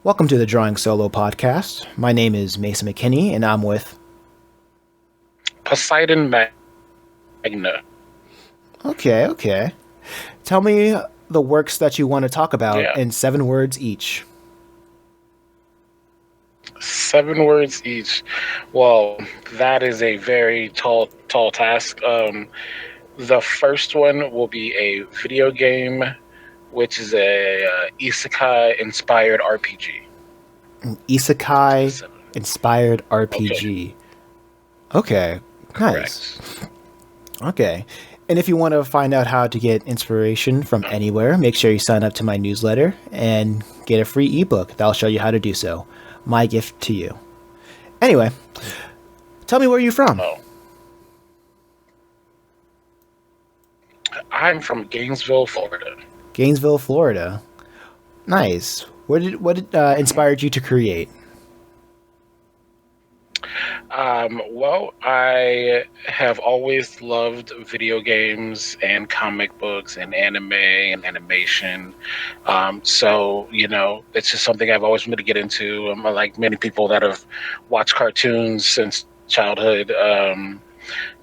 Welcome to the Drawing Solo podcast. My name is Mason McKinney, and I'm with. Poseidon Magna. Okay. Tell me the works that you want to talk about Yeah. in 7 words each. 7 words each. Well, that is a very tall task. The first one will be a video game, which is a isekai inspired RPG. An To the isekai seven. inspired Okay, RPG. Okay, nice. correct. Okay. And if you want to find out how to get inspiration from anywhere, make sure you sign up to my newsletter and get a free ebook that'll show you how to do so. My gift to you. Anyway, tell me where you're from. Oh, I'm from Gainesville, Florida. Gainesville, Florida. Nice. What inspired you to create? Well, I have always loved video games and comic books and anime and animation. It's just something I've always wanted to get into. Like many people that have watched cartoons since childhood. And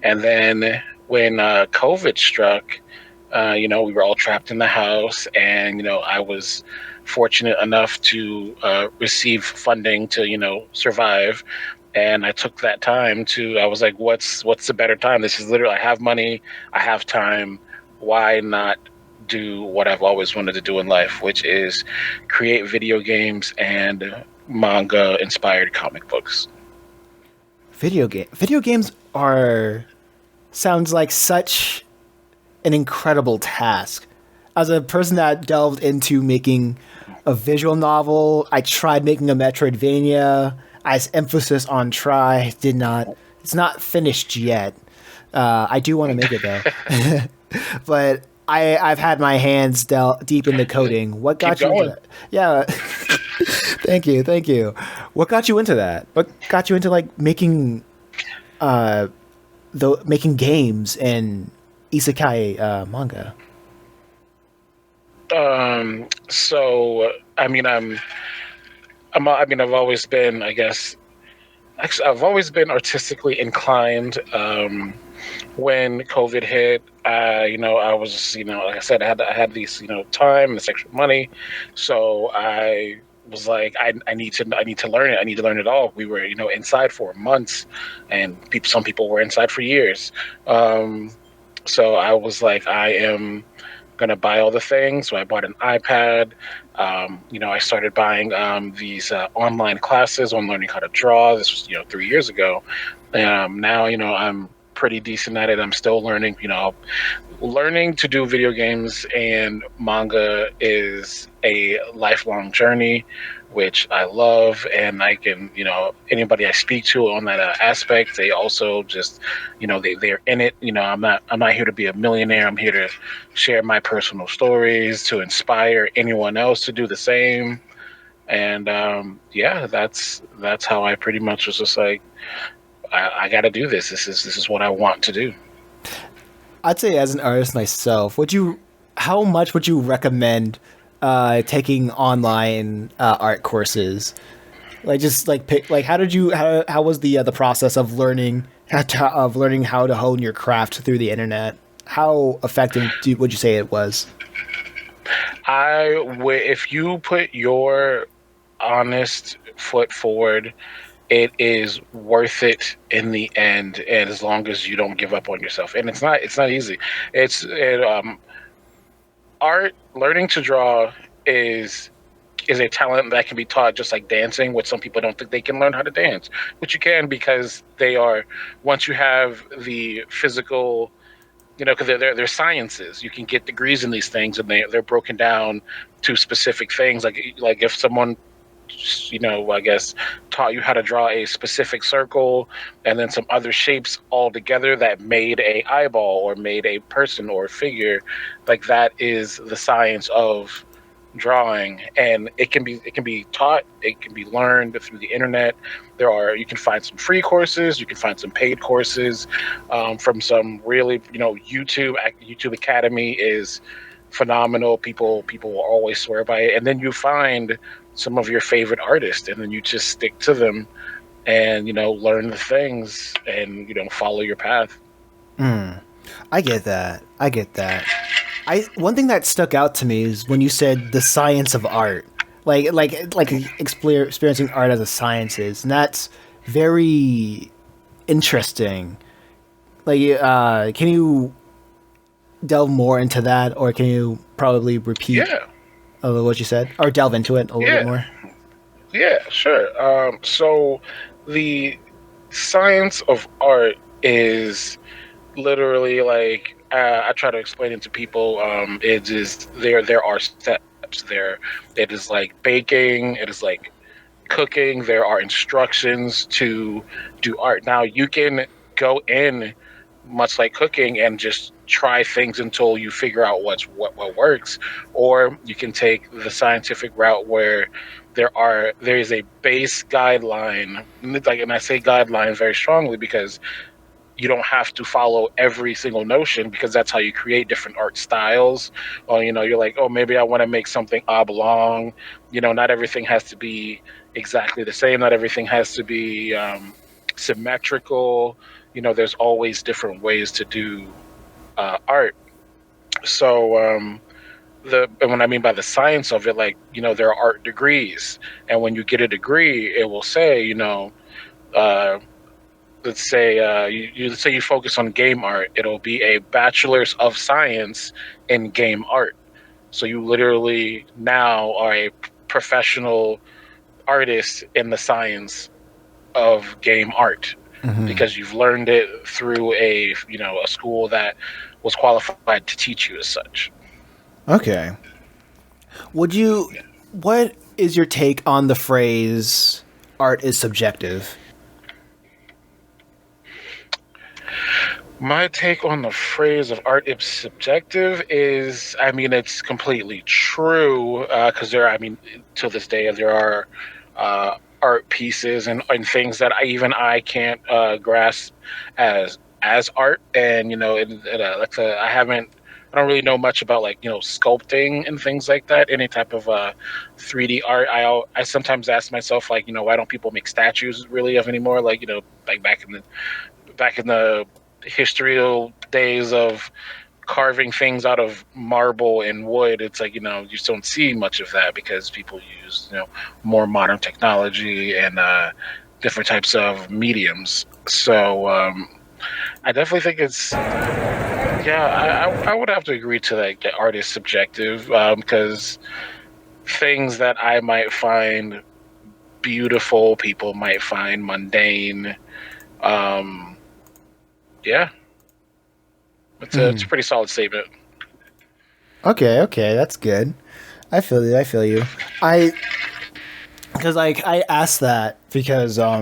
then when COVID struck, we were all trapped in the house, and I was fortunate enough to receive funding to survive. And I took that time to. I was like, what's the better time? This is literally, I have money, I have time. Why not do what I've always wanted to do in life, which is create video games and manga inspired comic books. Video games are sounds like such an incredible task. As a person that delved into making a visual novel, I tried making a Metroidvania. As emphasis on try, did not. It's not finished yet. I do want to make it though, but I've had my hands deep into coding. What Keep got you into going. that? Yeah, thank you. What got you into that? What got you into like making making games and isekai manga? So I mean, I've always been, I guess, actually, I've always been artistically inclined. When COVID hit, I was, like I said, I had these, time, this extra money, so I was like, I need to learn it. I need to learn it all. We were, inside for months, and some people were inside for years. Um, so I was like, I am gonna buy all the things. So I bought an iPad. I started buying these online classes on learning how to draw. This was 3 years ago. Now I'm pretty decent at it. I'm still learning. Learning to do video games and manga is a lifelong journey, which I love. And I can, anybody I speak to on that aspect, they also just, they're in it. I'm not here to be a millionaire. I'm here to share my personal stories, to inspire anyone else to do the same. And yeah, that's how I pretty much was just like, I got to do this. This is what I want to do. I'd say as an artist myself, how much would you recommend taking online art courses? Like just like pick like how was the process of learning how to hone your craft through the internet? How effective would you say it was? If you put your honest foot forward, it is worth it in the end, and as long as you don't give up on yourself. And it's not easy. Art, learning to draw is is a talent that can be taught, just like dancing, which some people don't think they can learn how to dance, which you can, because they are, once you have the physical, because they're sciences. You can get degrees in these things, and they're broken down to specific things. Like if someone, I guess, taught you how to draw a specific circle and then some other shapes all together that made a eyeball or made a person or figure, like that is the science of drawing. And it can be taught, it can be learned through the internet. You can find some free courses, you can find some paid courses, from some really, YouTube Academy is phenomenal. People will always swear by it. And then you find some of your favorite artists, and then you just stick to them and learn the things and follow your path. I get that. I get that. One thing that stuck out to me is when you said the science of art, experiencing art as a science is, and that's very interesting. Can you delve more into that, or can you probably repeat what you said, or delve into it a little bit more? Yeah, sure. So the science of art is literally like I try to explain it to people. It is there are steps there. It is like baking. It is like cooking. There are instructions to do art. Now you can go in much like cooking and just try things until you figure out what works, or you can take the scientific route where there is a base guideline. And I say guideline very strongly because you don't have to follow every single notion, because that's how you create different art styles. Or you're like, oh, maybe I want to make something oblong. Not everything has to be exactly the same. Not everything has to be symmetrical. There's always different ways to do art. So and what I mean by the science of it, there are art degrees, and when you get a degree, it will say, let's say let's say you focus on game art, it'll be a bachelor's of science in game art. So you literally now are a professional artist in the science of game art, because you've learned it through a school that was qualified to teach you as such. Okay. What is your take on the phrase art is subjective? My take on the phrase of art is subjective is, it's completely true, because to this day, there are art pieces and things that I can't grasp as art. And I don't really know much about sculpting and things like that. Any type of 3D art. I sometimes ask myself, why don't people make statues really of anymore? Like back in the historical days of carving things out of marble and wood. It's you just don't see much of that because people use more modern technology and different types of mediums. So I definitely think it's I would have to agree to that art is subjective, because things that I might find beautiful, people might find mundane. Yeah, it's a pretty solid statement. Okay, that's good. I feel you. Because I asked that because I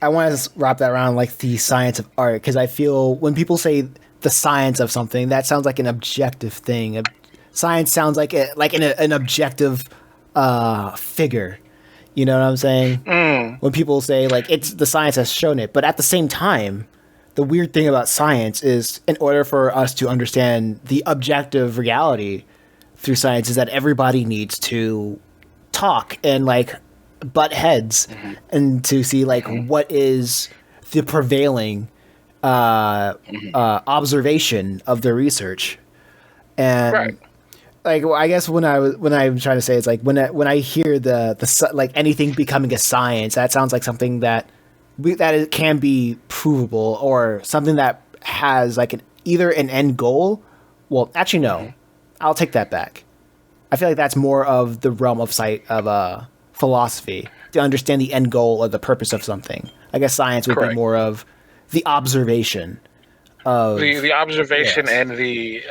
want to wrap that around the science of art, because I feel when people say the science of something, that sounds like an objective thing. Science sounds like an objective figure. You know what I'm saying? When people say it's the science has shown it, but at the same time, the weird thing about science is, in order for us to understand the objective reality through science, is that everybody needs to talk and butt heads and to see what is the prevailing observation of the research. And right. I guess when I'm trying to say, it's when I hear the anything becoming a science, that sounds like something that it can be provable, or something that has either an end goal. Well, actually, no, I'll take that back. I feel like that's more of the realm of philosophy, to understand the end goal or the purpose of something. I guess science would be more of the observation of the observation, yes. and the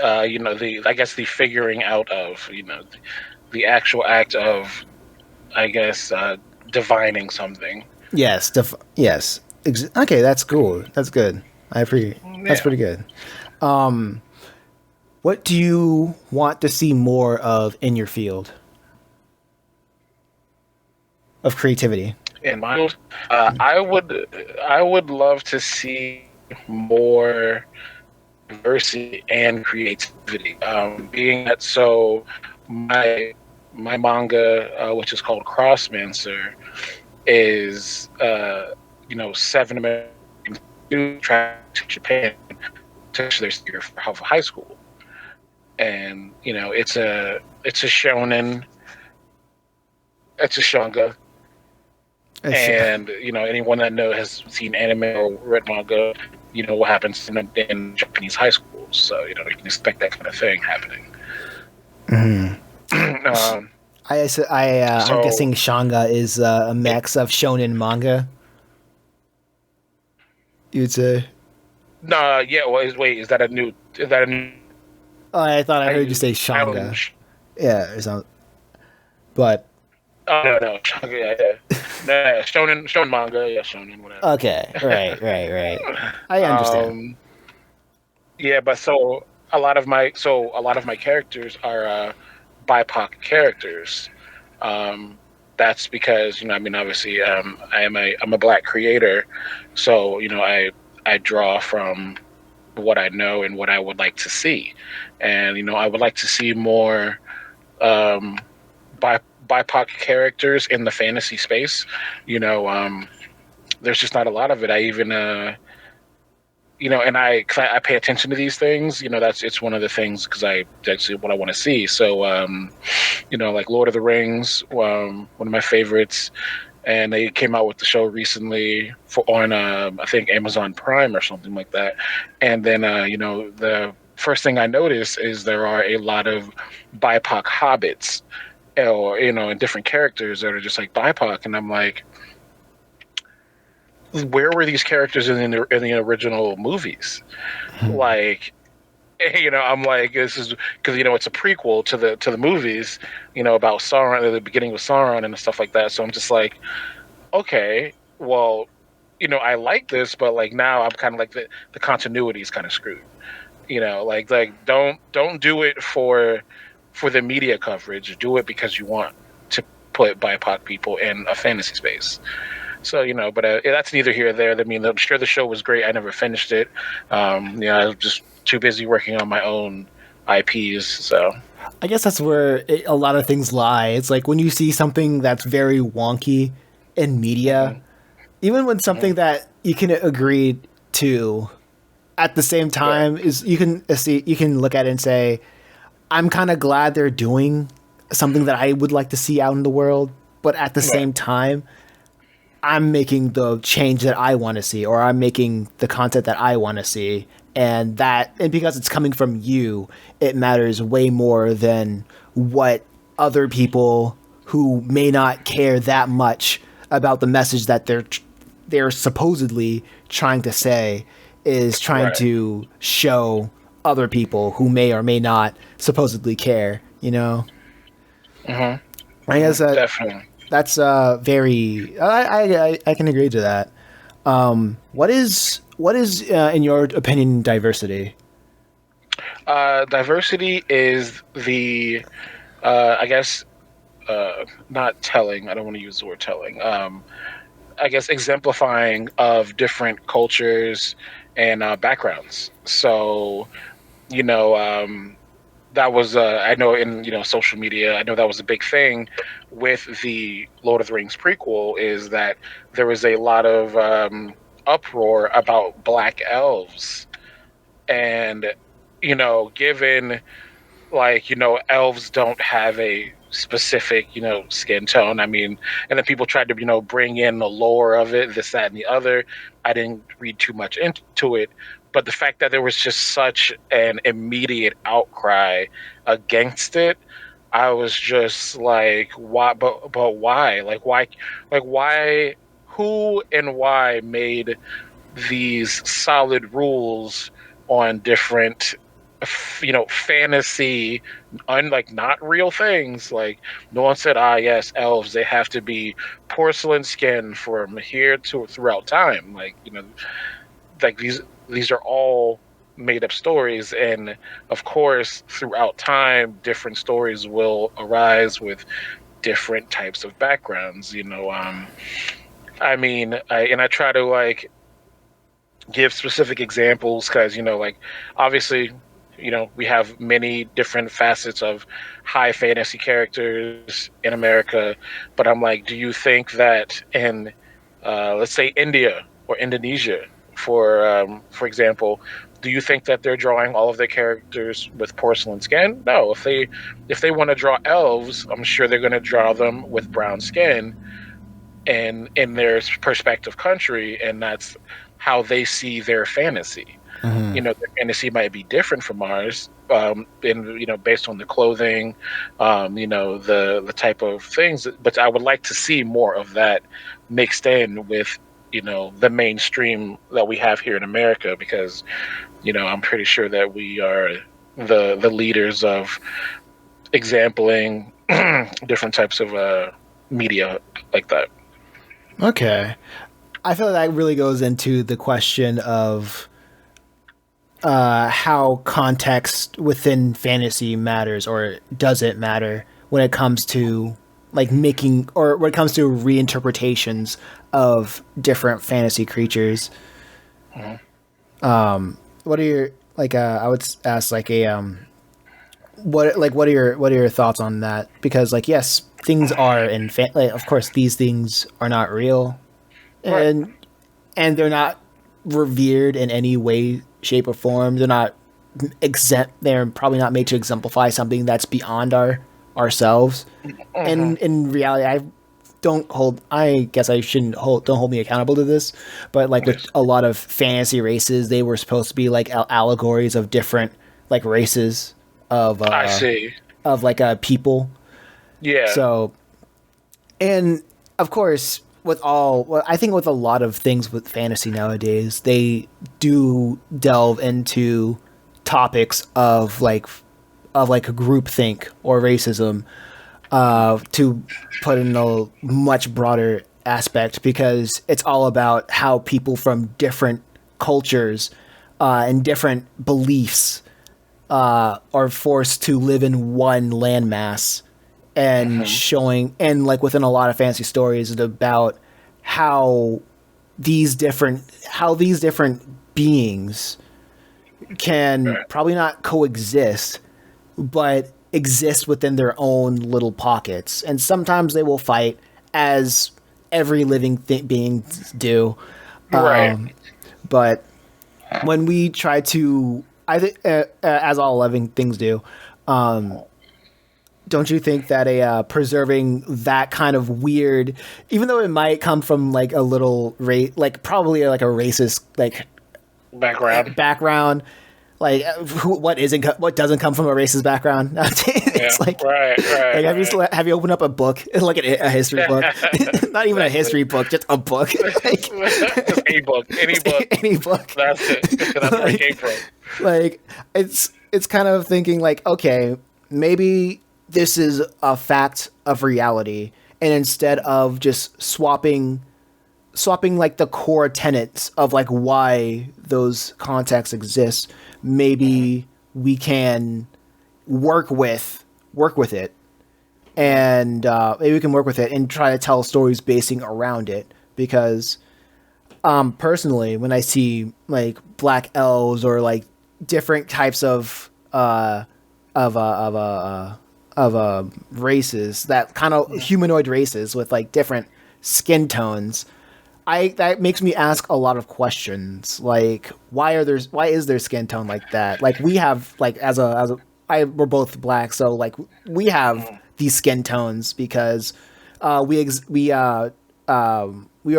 the figuring out of the actual act of divining something. Yes, yes. Okay, that's cool. That's good. I appreciate. That's pretty good. What do you want to see more of in your field of creativity? In my field, I would love to see more diversity and creativity. Being that, so my manga, which is called Crossmancer, is seven American students traveling to Japan to their senior of high school, and it's a shonen, it's a shanga, and anyone that has seen anime or read manga, what happens in Japanese high schools, so you can expect that kind of thing happening. um, I'm guessing shanga is a mix of shonen manga. You'd say? No, yeah. Well, wait, is that a new? Is that a new? Oh, I thought I heard you say shanga. Yeah, or something. But no, shanga, yeah. No, shonen manga, yeah, shonen, whatever. Okay, right. I understand. Yeah, but so a lot of my characters are BIPOC characters. That's because obviously I'm a black creator, so I draw from what I know and what I would like to see, and I would like to see more BIPOC characters in the fantasy space. There's just not a lot of it. I even and I pay attention to these things. It's one of the things because that's what I want to see. So like Lord of the Rings, one of my favorites, and they came out with the show recently on I think Amazon Prime or something like that. And then the first thing I noticed is there are a lot of BIPOC hobbits, or and different characters that are just like BIPOC, and I'm like, where were these characters in the original movies? Like, I'm like, this is because it's a prequel to the movies, about Sauron, the beginning of Sauron and stuff like that. So I'm just like, okay, well, I like this, but like now I'm kind of like the continuity is kind of screwed. Like don't do it for the media coverage. Do it because you want to put BIPOC people in a fantasy space. So but that's neither here nor there. I mean, I'm sure the show was great. I never finished it. I was just too busy working on my own IPs. So I guess that's where a lot of things lie. It's like when you see something that's very wonky in media, even when something that you can agree to, at the same time is you can look at it and say, I'm kind of glad they're doing something that I would like to see out in the world, but at the same time, I'm making the change that I want to see, or I'm making the content that I want to see, and because it's coming from you, it matters way more than what other people who may not care that much about the message that they're supposedly trying to say is trying to show other people who may or may not supposedly care. I guess definitely. That's very. I can agree to that. What is in your opinion diversity? Diversity is the I guess not telling. I don't want to use the word telling. I guess exemplifying of different cultures and backgrounds. So that was I know in social media, I know that was a big thing with the Lord of the Rings prequel, is that there was a lot of uproar about black elves, and given like elves don't have a specific skin tone. I mean, and then people tried to bring in the lore of it, this, that, and the other. I didn't read too much into it, but the fact that there was just such an immediate outcry against it, I was just like, why? But why? Why? Who and why made these solid rules on different, fantasy, unlike not real things? Like, no one said, yes, elves, they have to be porcelain skin from here to throughout time. Like, like these are all made up stories, and of course throughout time different stories will arise with different types of backgrounds. I mean, I try to like give specific examples because like obviously we have many different facets of high fantasy characters in America, but I'm like, do you think that in, let's say, India or Indonesia, for example, do you think that they're drawing all of their characters with porcelain skin? No. If they want to draw elves, I'm sure they're going to draw them with brown skin, and in their perspective country, and that's how they see their fantasy. Mhm. Their fantasy might be different from ours, in based on the clothing, the type of things. But I would like to see more of that mixed in with the mainstream that we have here in America, because I'm pretty sure that we are the leaders of exampling different types of media like that. Okay. I feel that really goes into the question of how context within fantasy matters, or does it matter when it comes to like making, or when it comes to reinterpretations of different fantasy creatures. Mhm. What are your like? I would ask like a what are your thoughts on that? Because like yes, things are in like, of course these things are not real, Right. and they're not revered in any way, shape, or form. They're not exempt. They're probably not made to exemplify something that's beyond ourselves. Hmm. And in reality, I guess I shouldn't hold. Don't hold me accountable to this. But like with Yes. a lot of fantasy races, they were supposed to be like allegories of different like races of I see. like people. Yeah. So, and of course, well, I think with a lot of things with fantasy nowadays, they do delve into topics of like groupthink or racism, to put in a much broader aspect, because it's all about how people from different cultures and different beliefs are forced to live in one landmass, and Hmm. showing, and like within a lot of fantasy stories, it's about how these different beings can Right. probably not coexist, but exist within their own little pockets, and sometimes they will fight, as every living being do. Right. But when we try to, I think, as all living things do, don't you think that a preserving that kind of weird, even though it might come from like a little like probably like a racist like Background. background, like what doesn't come from a racist background? Yeah. It's Right. Right. like Right. have you opened up a book like a history book, not even a Exactly. history book, just a book, like Just any book. Any book. any book. That's it. That's where it came from. Like it's kind of thinking like, okay, maybe this is a fact of reality, and instead of just swapping like the core tenets of like why those contexts exist, Hmm. maybe we can work with it, and maybe we can work with it and try to tell stories basing around it. Because personally, when I see like black elves, or like different types of races, that kind of humanoid races with like different skin tones, I that makes me ask a lot of questions. Like, why is their skin tone like that? Like we have like we're both black, so like we have these skin tones because we are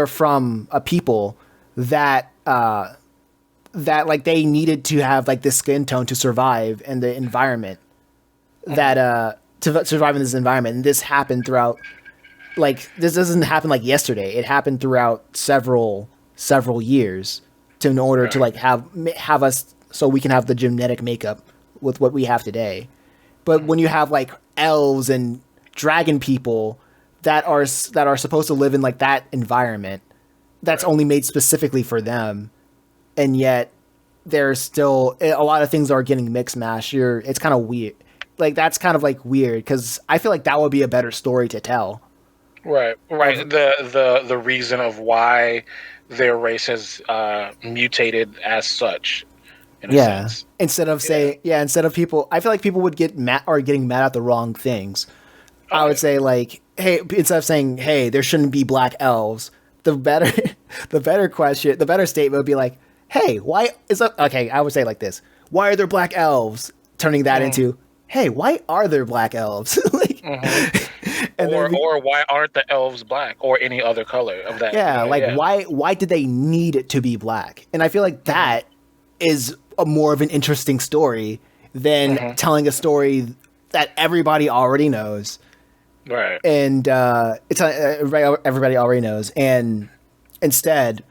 from a people that like they needed to have like this skin tone to survive in the environment, that to survive in this environment. And this happened throughout, like this doesn't happen like yesterday. It happened throughout several years, to in order to Right. like have us, so we can have the genetic makeup with what we have today. But when you have like elves and dragon people that are supposed to live in like that environment, that's Right. only made specifically for them, and yet there's still a lot of things are getting mixed mash. It's kind of weird. Like that's kind of like weird, because I feel like that would be a better story to tell. Right. Right. Of The reason of why their race has mutated as such. in a Yeah. sense. Instead of saying, instead of people, I feel like people would get mad or getting mad at the wrong things. Oh, I would yeah. say like, hey, instead of saying, hey, there shouldn't be black elves, the better, the better statement would be like, hey, why is that? Okay, I would say like this: why are there black elves? Turning that into, hey, why are there black elves? Like, and then Or why aren't the elves black or any other color of that? yeah, like Yeah. why did they need it to be black? And I feel like that is a more of an interesting story than telling a story that everybody already knows, Right. and it's everybody already knows, and instead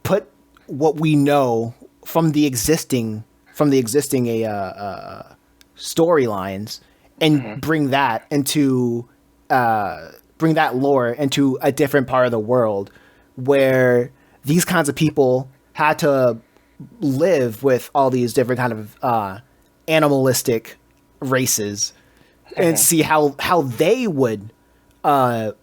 put what we know from the existing storylines and bring that lore into a different part of the world where these kinds of people had to live with all these different kind of animalistic races and see how they would how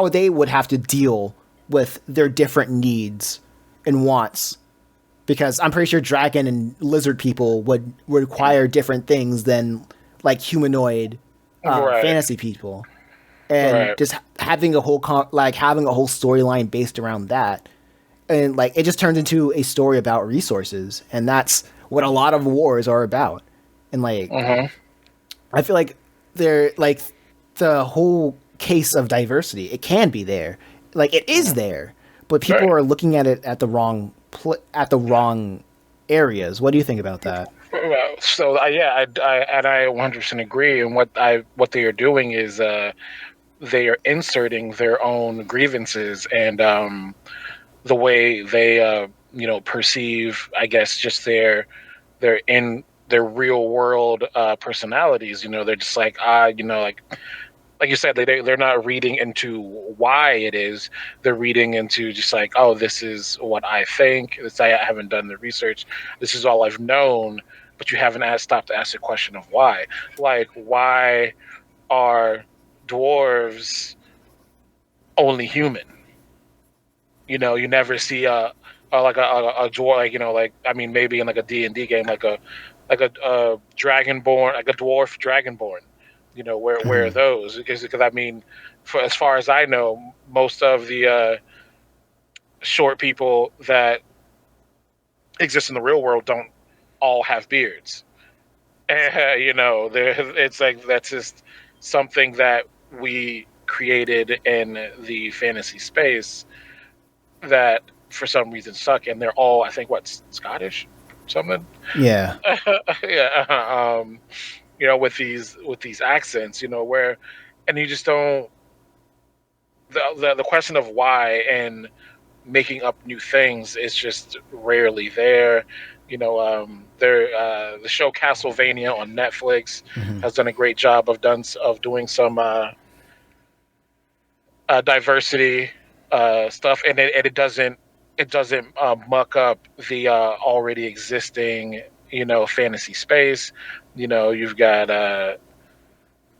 they would have to deal with their different needs and wants, because I'm pretty sure dragon and lizard people would require different things than like humanoid Right. fantasy people, and Right. just having a whole having a whole storyline based around that, and like it just turns into a story about resources, and that's what a lot of wars are about. And like I feel like they're like the whole case of diversity, it can be there, like it is there, but people Right. are looking at it at the wrong areas. What do you think about that? Well, so yeah, I 100% agree. And what they are doing is they are inserting their own grievances and the way they perceive, I guess, just their in their real world personalities. They're just like like you said, they're not reading into why it is. They're reading into just like, oh, this is what I think. I haven't done the research. This is all I've known. But you haven't stopped to ask the question of why. Like, why are dwarves only human? You never see a dwarf, like I mean, maybe in like a D&D game, like a dragonborn, like a dwarf dragonborn. Where are those? Because I mean, as far as I know, most of the short people that exist in the real world don't all have beards. It's like that's just something that we created in the fantasy space that for some reason suck, and they're all, I think, what, Scottish, something. Yeah. Yeah. With these accents, where, and you just don't, the question of why and making up new things is just rarely there. The show Castlevania on Netflix has done a great job of doing some diversity stuff, and it doesn't muck up the already existing fantasy space. You've got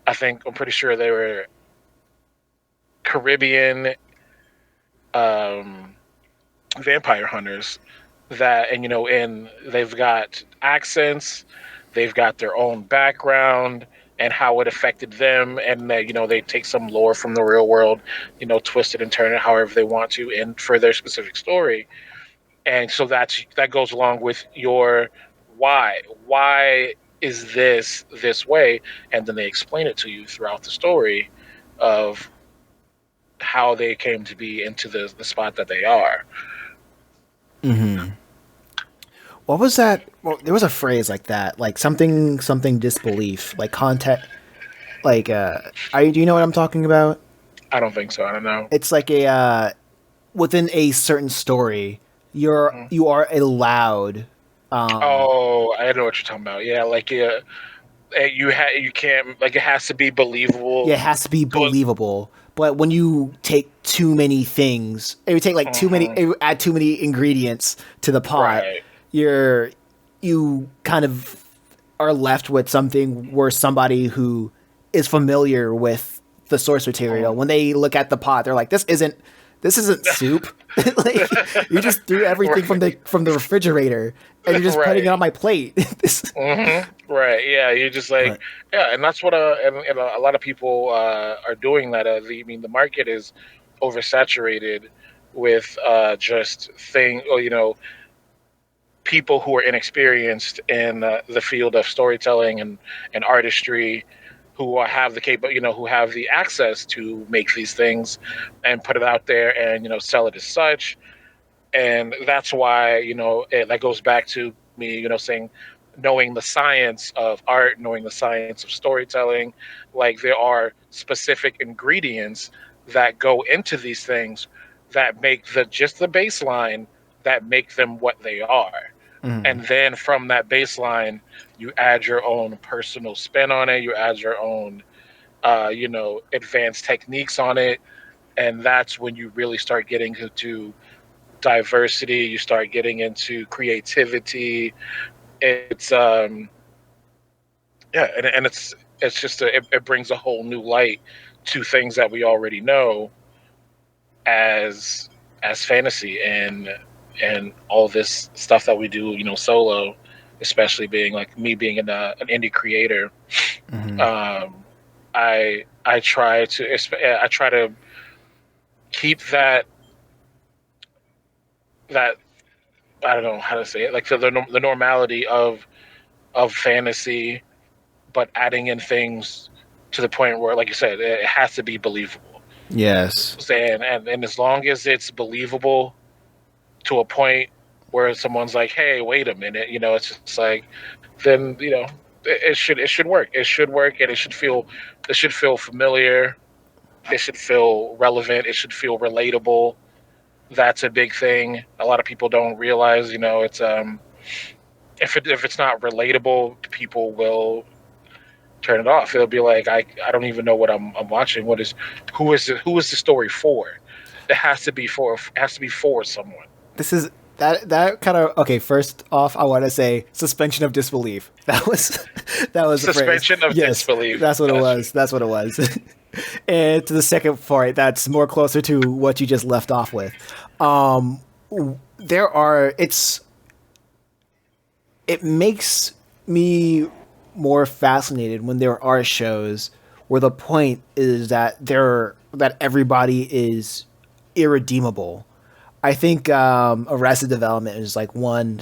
I'm pretty sure they were Caribbean um, vampire hunters and they've got accents, they've got their own background and how it affected them, and they take some lore from the real world, twist it and turn it however they want to and for their specific story. And so that goes along with your why is this way, and then they explain it to you throughout the story of how they came to be into the spot that they are. What was that? Well, there was a phrase like that, like something disbelief, like context. Like, do you know what I'm talking about? I don't think so. I don't know. It's like a within a certain story, you are allowed. Oh, I know what you're talking about. Yeah, like you can't, like, it has to be believable. Yeah, it has to be believable. But when you take too many things, if you take like add too many ingredients to the pot, Right. you kind of are left with something where somebody who is familiar with the source material, when they look at the pot, they're like, this isn't This isn't soup. Like you just threw everything from the refrigerator and you're just putting it Right. on my plate. This, Right. Yeah. You just like, but yeah, and that's what and a lot of people are doing that. I mean, the market is oversaturated with just or people who are inexperienced in the field of storytelling and artistry, who have the who have the access to make these things and put it out there and sell it as such. And that's why that goes back to me saying knowing the science of art, knowing the science of storytelling. Like there are specific ingredients that go into these things that make the baseline, that make them what they are. mm, And then from that baseline you add your own personal spin on it, you add your own advanced techniques on it. And that's when you really start getting into diversity, you start getting into creativity. It's yeah, and it's just it brings a whole new light to things that we already know as fantasy and all this stuff that we do solo, especially being like me being an indie creator. mm, um I try to keep that I don't know how to say it, like the normality of fantasy, but adding in things to the point where, like you said, it has to be believable. yes. And as long as it's believable to a point where someone's like, "Hey, wait a minute," it's just like, then it should work. It should work, and it should feel familiar. It should feel relevant. It should feel relatable. That's a big thing. A lot of people don't realize, it's if it's not relatable, people will turn it off. It'll be like I don't even know what I'm watching. Who is the story for? It has to be for someone. This is that kind of okay. First off, I want to say suspension of disbelief. That was that was the phrase. Suspension of Yes, disbelief. that's what it Gotcha. was. That's what it was. And to the second part, that's more closer to what you just left off with. Um, there are it makes me more fascinated when there are shows where the point is that everybody is irredeemable. I think Arrested Development is like one.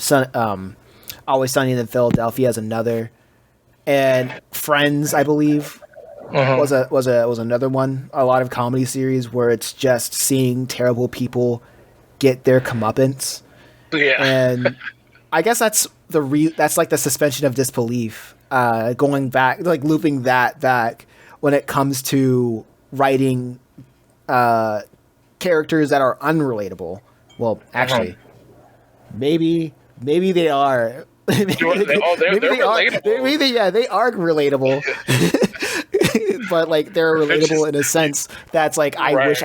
Always Sunny in Philadelphia is another, and Friends, I believe, Hmm. was another one. A lot of comedy series where it's just seeing terrible people get their comeuppance, Yeah. and I guess that's like the suspension of disbelief. Going back, like looping that back when it comes to writing characters that are unrelatable. Well, Hmm. actually, maybe they are. maybe, They're they are. relatable. Yeah, they are relatable. But like they're It's relatable just in a sense that's like right. I wish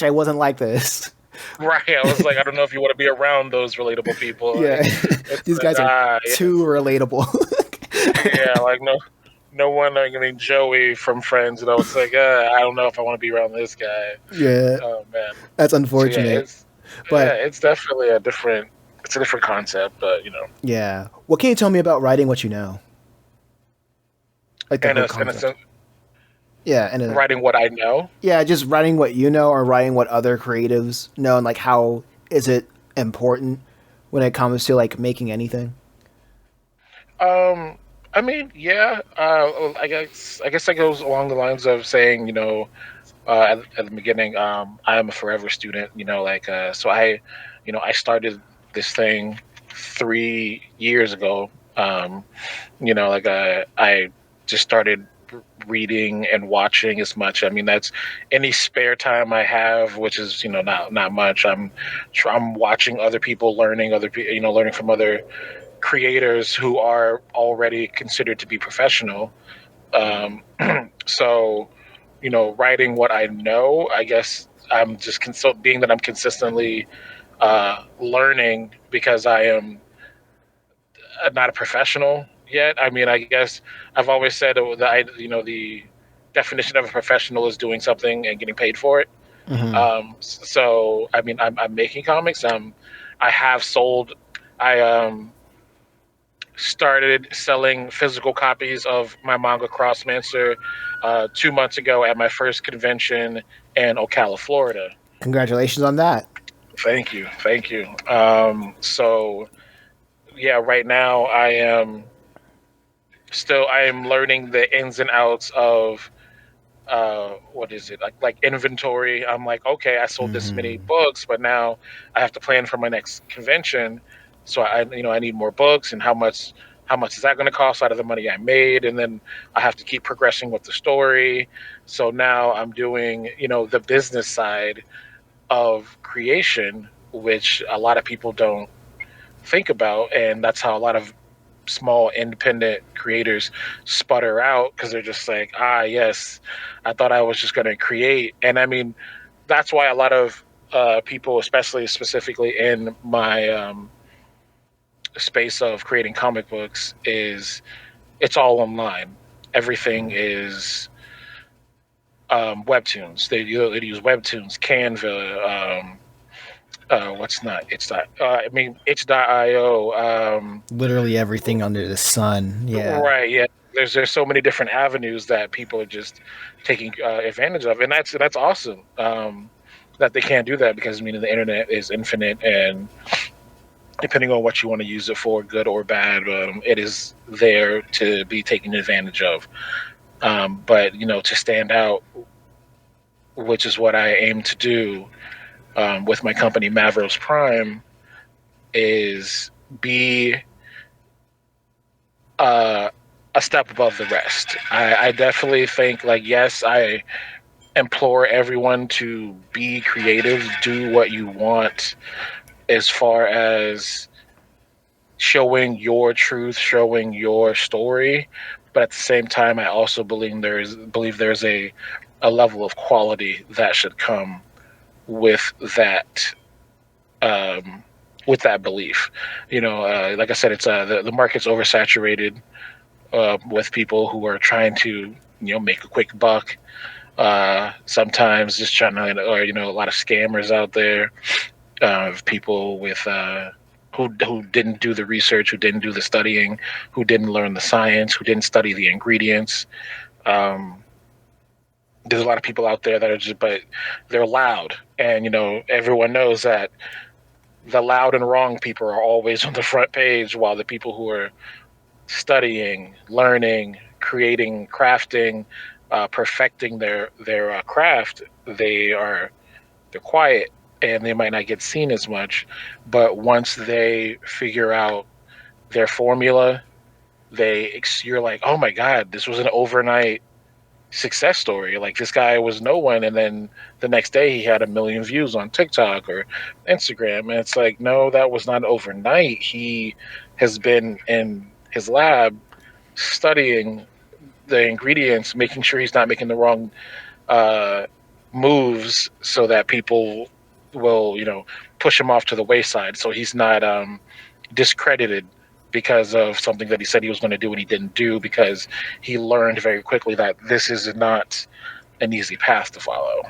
I wasn't like this. Right. I was like, I don't know if you want to be around those relatable people. Yeah, Like, it's these like, guys are yeah, too relatable. yeah, like no one. I mean, Joey from Friends. It's like, I don't know if I want to be around this guy. Yeah, Oh man. that's So yeah, unfortunate. But it's definitely a different. It's a different concept, but yeah, what can you tell me about writing what you know? Like the and whole a concept. Yeah, and writing what I know. yeah, just writing what you know or writing what other creatives know, and like how is it important when it comes to like making anything? Um, I mean, yeah. I guess that goes along the lines of saying, at the beginning, I am a forever student. So I started this thing 3 years ago. I just started reading and watching as much. I mean, that's any spare time I have, which is not much. I'm watching other people, learning learning from other creators who are already considered to be professional. So, writing what I know, I guess I'm just being that I'm consistently learning because I am not a professional yet. I mean, I guess I've always said that the definition of a professional is doing something and getting paid for it. So I mean, I'm making comics. I have sold. I started selling physical copies of my manga Crossmancer 2 months ago at my first convention in Ocala, Florida. Congratulations on that. Thank you, thank you. So yeah, right now I am learning the ins and outs of what is it like inventory. I'm like, okay, I sold this many books, but now I have to plan for my next convention. So I need more books, and how much is that going to cost out of the money I made? And then I have to keep progressing with the story. So now I'm doing, the business side of creation, which a lot of people don't think about, and that's how a lot of small independent creators sputter out because they're just like, yes, I thought I was just going to create. And I mean, that's why a lot of people, especially specifically in my space of creating comic books, is it's all online. Everything is webtoons. They use webtoons, Canva, what's not, it's not, I mean, itch.io, Literally everything under the sun. Yeah. right, yeah. There's so many different avenues that people are just taking advantage of, and that's awesome. That they can't do that because I mean the internet is infinite, and depending on what you want to use it for, good or bad, it is there to be taken advantage of. But to stand out, which is what I aim to do with my company Mavros Prime, is be uh, a step above the rest. I definitely think, like, yes, I implore everyone to be creative, do what you want as far as showing your truth, showing your story. But at the same time, I also believe there's a level of quality that should come with that um, with that belief. Like I said, it's the market's oversaturated with people who are trying to make a quick buck. Sometimes just trying to, or a lot of scammers out there, people with who didn't do the research, who didn't do the studying, who didn't learn the science, who didn't study the ingredients. Um, there's a lot of people out there that are but they're loud, and everyone knows that the loud and wrong people are always on the front page, while the people who are studying, learning, creating, crafting, perfecting their craft, they're quiet and they might not get seen as much. But once they figure out their formula, you're like, oh my god, this was an overnight success story. Like, this guy was no one, and then the next day he had 1 million views on TikTok or Instagram, and it's like, no, that was not overnight. He has been in his lab studying the ingredients, making sure he's not making the wrong uh, moves, so that people will push him off to the wayside, so he's not discredited because of something that he said he was going to do and he didn't do, because he learned very quickly that this is not an easy path to follow.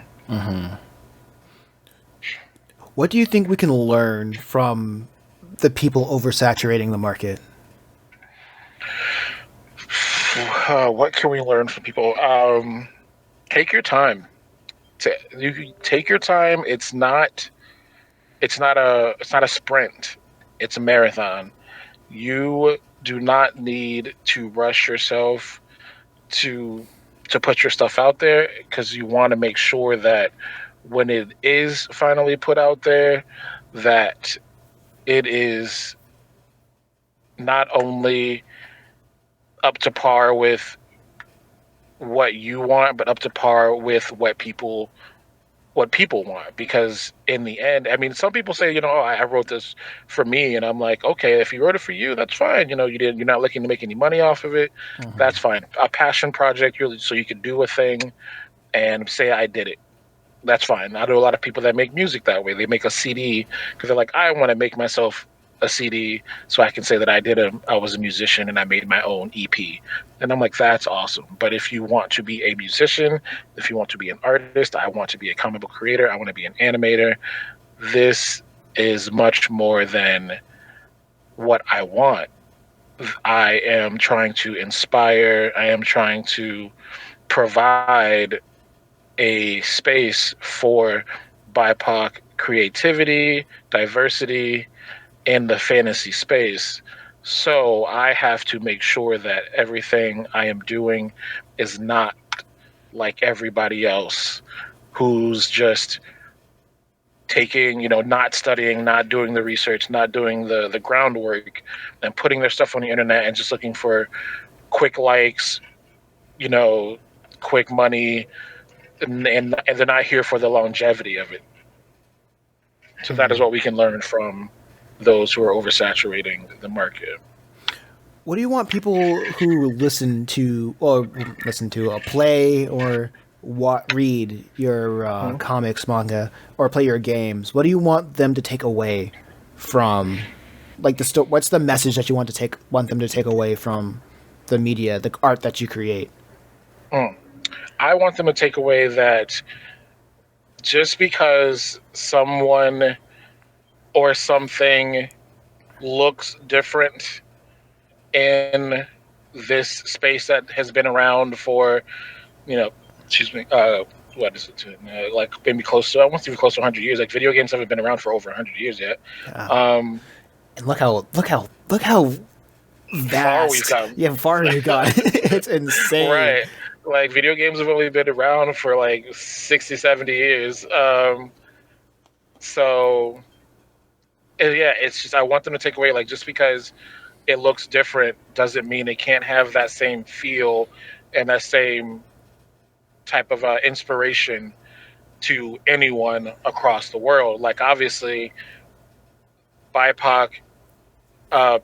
What do you think we can learn from the people oversaturating the market? What can we learn from people? Take your time. You take your time. It's not a sprint. It's a marathon. You do not need to rush yourself to put your stuff out there, because you want to make sure that when it is finally put out there, that it is not only up to par with what you want, but up to par with what people want. Because in the end, I mean, some people say, oh, I wrote this for me, and I'm like, okay, if you wrote it for you, that's fine. You're not looking to make any money off of it. That's fine. A passion project, so you can do a thing and say I did it. That's fine. I know a lot of people that make music that way. They make a CD because they're like, I want to make myself a CD so I can say that I was a musician and I made my own EP. And I'm like, that's awesome. But if you want to be a musician, if you want to be an artist, I want to be a comic book creator, I want to be an animator. This is much more than what I want. I am trying to inspire, I am trying to provide a space for BIPOC creativity, diversity in the fantasy space. So I have to make sure that everything I am doing is not like everybody else who's just taking, not studying, not doing the research, not doing the groundwork, and putting their stuff on the internet and just looking for quick likes, you know, quick money, and they're not here for the longevity of it. So that is what we can learn from those who are oversaturating the market. What do you want people who listen to a play or read your comics, manga, or play your games? What do you want them to take away from, like, what's the message that you want them to take away from the media, the art that you create? I want them to take away that just because someone or something looks different in this space that has been around for, what is it? Like maybe almost even close to 100 years. Like video games haven't been around for over 100 years yet. And look how vast, far we've come. Yeah, far we've gone. It's insane. Right. Like video games have only been around for like 60, 70 years. So yeah, it's just, I want them to take away, like, just because it looks different doesn't mean it can't have that same feel and that same type of inspiration to anyone across the world. Like, obviously, BIPOC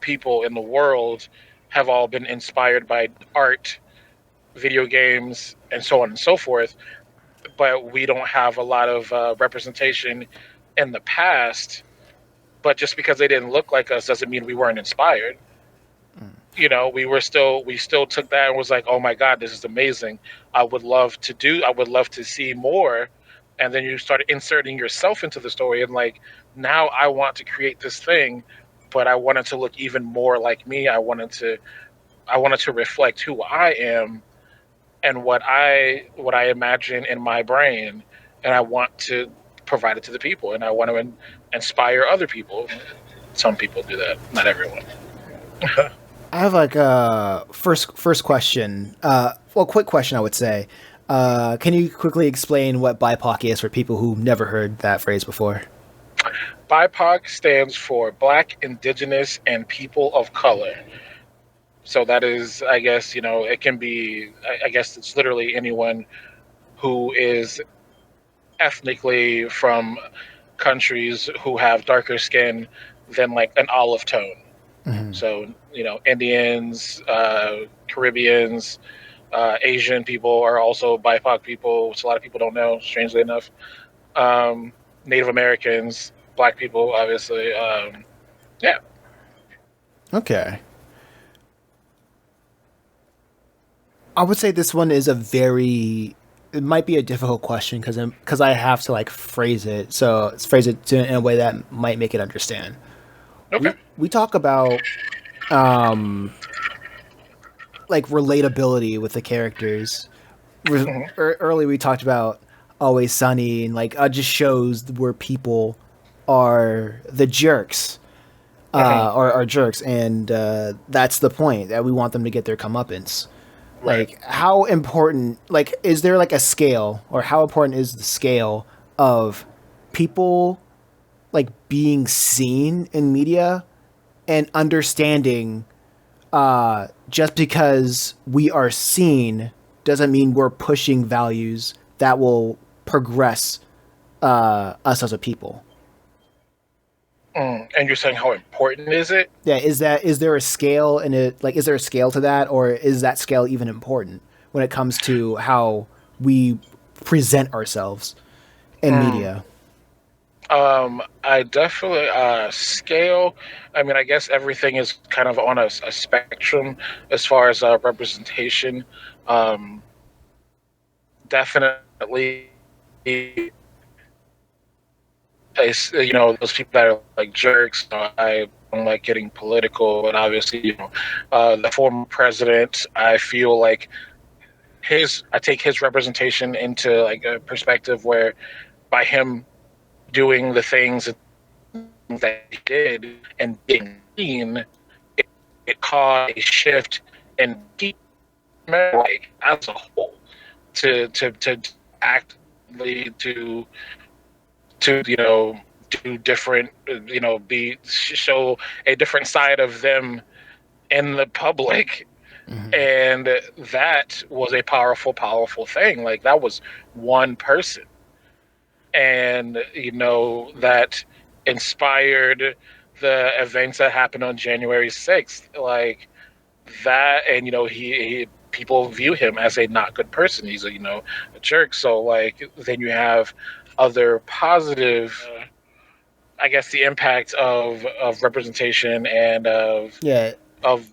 people in the world have all been inspired by art, video games, and so on and so forth, but we don't have a lot of representation in the past. But just because they didn't look like us doesn't mean we weren't inspired. We still took that and was like, oh my God, this is amazing. I would love to see more. And then you started inserting yourself into the story, and like, now I want to create this thing, but I wanted to look even more like me. I wanted to reflect who I am and what I imagine in my brain, and I want to provide it to the people, and I want to inspire other people. Some people do that, not everyone. I have like a first question. Quick question, I would say. Can you quickly explain what BIPOC is for people who've never heard that phrase before? BIPOC stands for Black, Indigenous, and People of Color. So that is, I guess, it can be, I guess it's literally anyone who is ethnically from countries who have darker skin than like an olive tone. Mm-hmm. So, Indians, Caribbeans, Asian people are also BIPOC people, which a lot of people don't know, strangely enough. Native Americans, Black people, obviously. Yeah. Okay. I would say this one is it might be a difficult question because I have to like phrase it in a way that might make it understand. Okay. We talk about like relatability with the characters. Early we talked about Always Sunny, and like just shows where people are the jerks, are jerks, and that's the point, that we want them to get their comeuppance. Right. Like, how important, like, is there like a scale, or how important is the scale of people like being seen in media and understanding just because we are seen doesn't mean we're pushing values that will progress us as a people? And you're saying, how important is it? Yeah, is there a scale in it? Like, is there a scale to that, or is that scale even important when it comes to how we present ourselves in media? I definitely scale. I mean, I guess everything is kind of on a spectrum as far as representation. Um, Definitely, those people that are like jerks. I don't like getting political, but obviously, the former president. I feel like I take his representation into like a perspective where by him doing the things that he did and being seen, it, it caused a shift in people like as a whole to actively to do different be show a different side of them in the public, Hmm. and that was a powerful thing. Like that was one person, and that inspired the events that happened on January 6th, like that. And he people view him as a not good person. He's a jerk. So like then you have other positive, I guess, the impact of representation and Yeah, of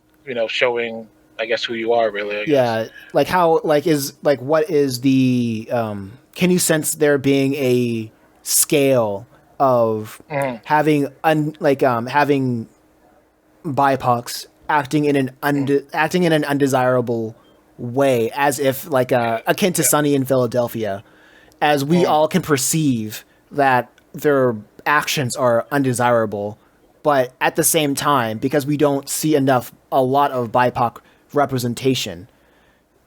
showing, I guess, who you are really, I guess. yeah. Like how like is like what is the can you sense there being a scale of Mhm. having BIPOCs acting in acting in an undesirable way, as if like akin to Yeah. Sunny in Philadelphia, as we Mhm. all can perceive that their actions are undesirable, but at the same time, because we don't see a lot of BIPOC representation,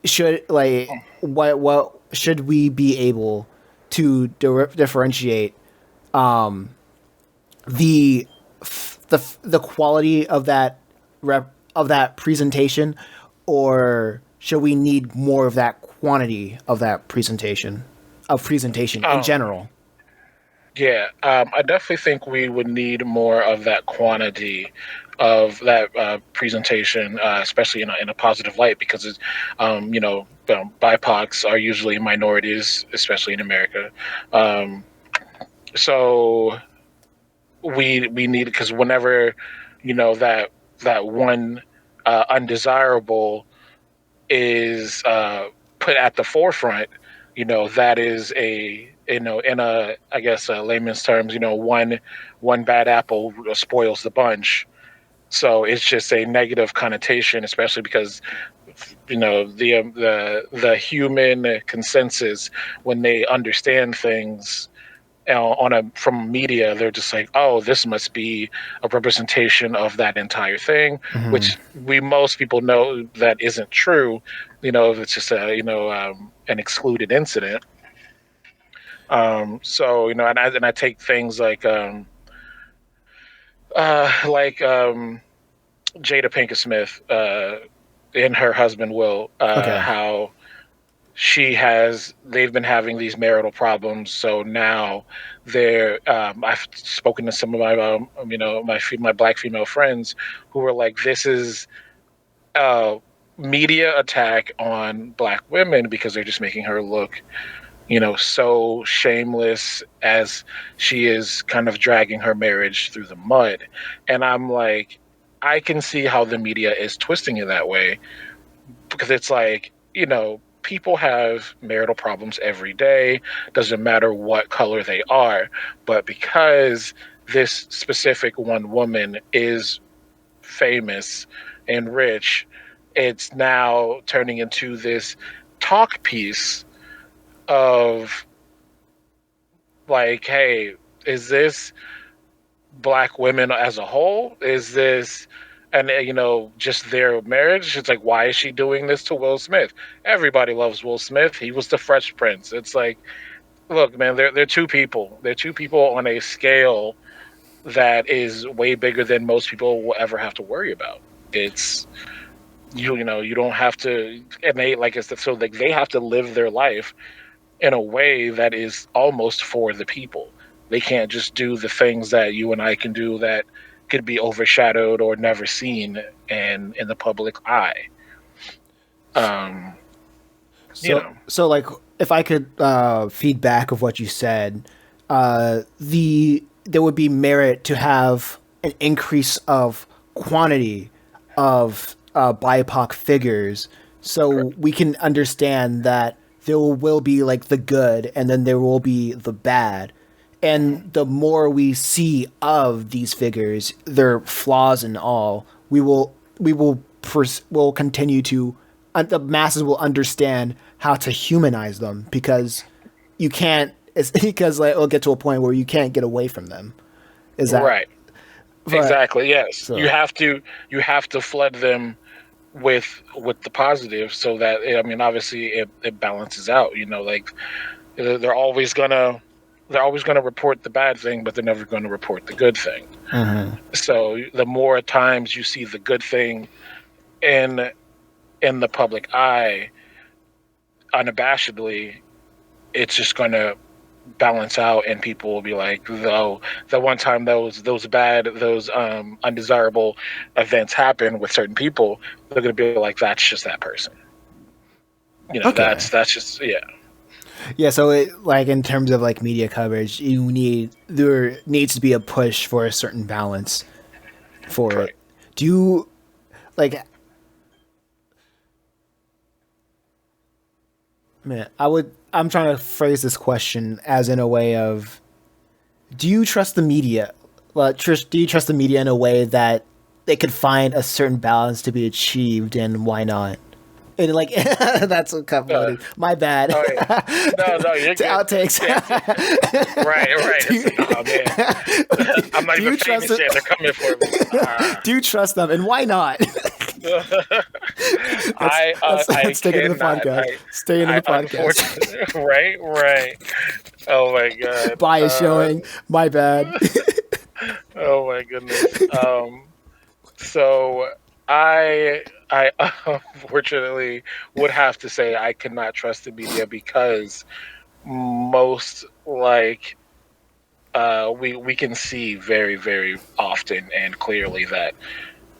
should like what should we be able to differentiate the the quality of that of that presentation, or should we need more of that quantity of that presentation in Um, general? yeah, I definitely think we would need more of that quantity of that presentation, especially in a positive light, because it's, BIPOCs are usually minorities, especially in America. Um, so we need, because whenever that one undesirable is put at the forefront, that is a in a, I guess, layman's terms, one bad apple spoils the bunch. So it's just a negative connotation, especially because the human consensus, when they understand things on a from media, they're just like, oh, this must be a representation of that entire thing, Mm-hmm. which we most people know that isn't true. It's just an excluded incident. So and I take things like Jada Pinkett Smith and her husband Will, Okay. how they've been having these marital problems. So now I've spoken to some of my my black female friends who were like, this is a media attack on black women because they're just making her look so shameless, as she is kind of dragging her marriage through the mud. And I'm like, I can see how the media is twisting it that way, because it's like, people have marital problems every day, doesn't matter what color they are. But because this specific one woman is famous and rich, it's now turning into this talk piece of like, hey, is this black women as a whole? Is this, and just their marriage? It's like, why is she doing this to Will Smith? Everybody loves Will Smith. He was the Fresh Prince. It's like, look, man, they're two people. They're two people on a scale that is way bigger than most people will ever have to worry about. It's you don't have to, and they like it's so like they have to live their life in a way that is almost for the people. They can't just do the things that you and I can do that could be overshadowed or never seen in the public eye. Um, you So know. so like if I could feedback of what you said, there would be merit to have an increase of quantity of BIPOC figures, so Correct. we can understand that there will be like the good, and then there will be the bad, Hmm. and the more we see of these figures, their flaws and all, will continue to the masses will understand how to humanize them, because you can't it's because like it'll get to a point where you can't get away from them. Is that Right. but Exactly. Yes. so You have to flood them with the positive so that, I mean, obviously it balances out. Like they're always gonna they're always gonna report the bad thing, but they're never gonna report the good thing. mhm. So the more times you see the good thing in the public eye unabashedly, it's just gonna balance out, and people will be like, though the one time those undesirable events happen with certain people, they're gonna be like, that's just that person. Okay. That's just, yeah. Yeah, so like in terms of like media coverage, there needs to be a push for a certain balance for it. Correct. Do you like man, I'm trying to phrase this question as in a way of, do you trust the media? Well, do you trust the media in a way that they could find a certain balance to be achieved, and why not? And like that's a cut uh, buddy. My bad. oh yeah. No, you're To good. outtakes. Yeah. Right. do, It's you, like, oh man, I'm not do even you trust famous it? yet, they're coming for me. Do you trust them, and why not? I Let's stick into the cannot. podcast. Stay into I the podcast. unfortunately, right. Oh my god. Bias showing. My bad. Oh my goodness. So I unfortunately would have to say I cannot trust the media, because most, like, we can see very, very often and clearly that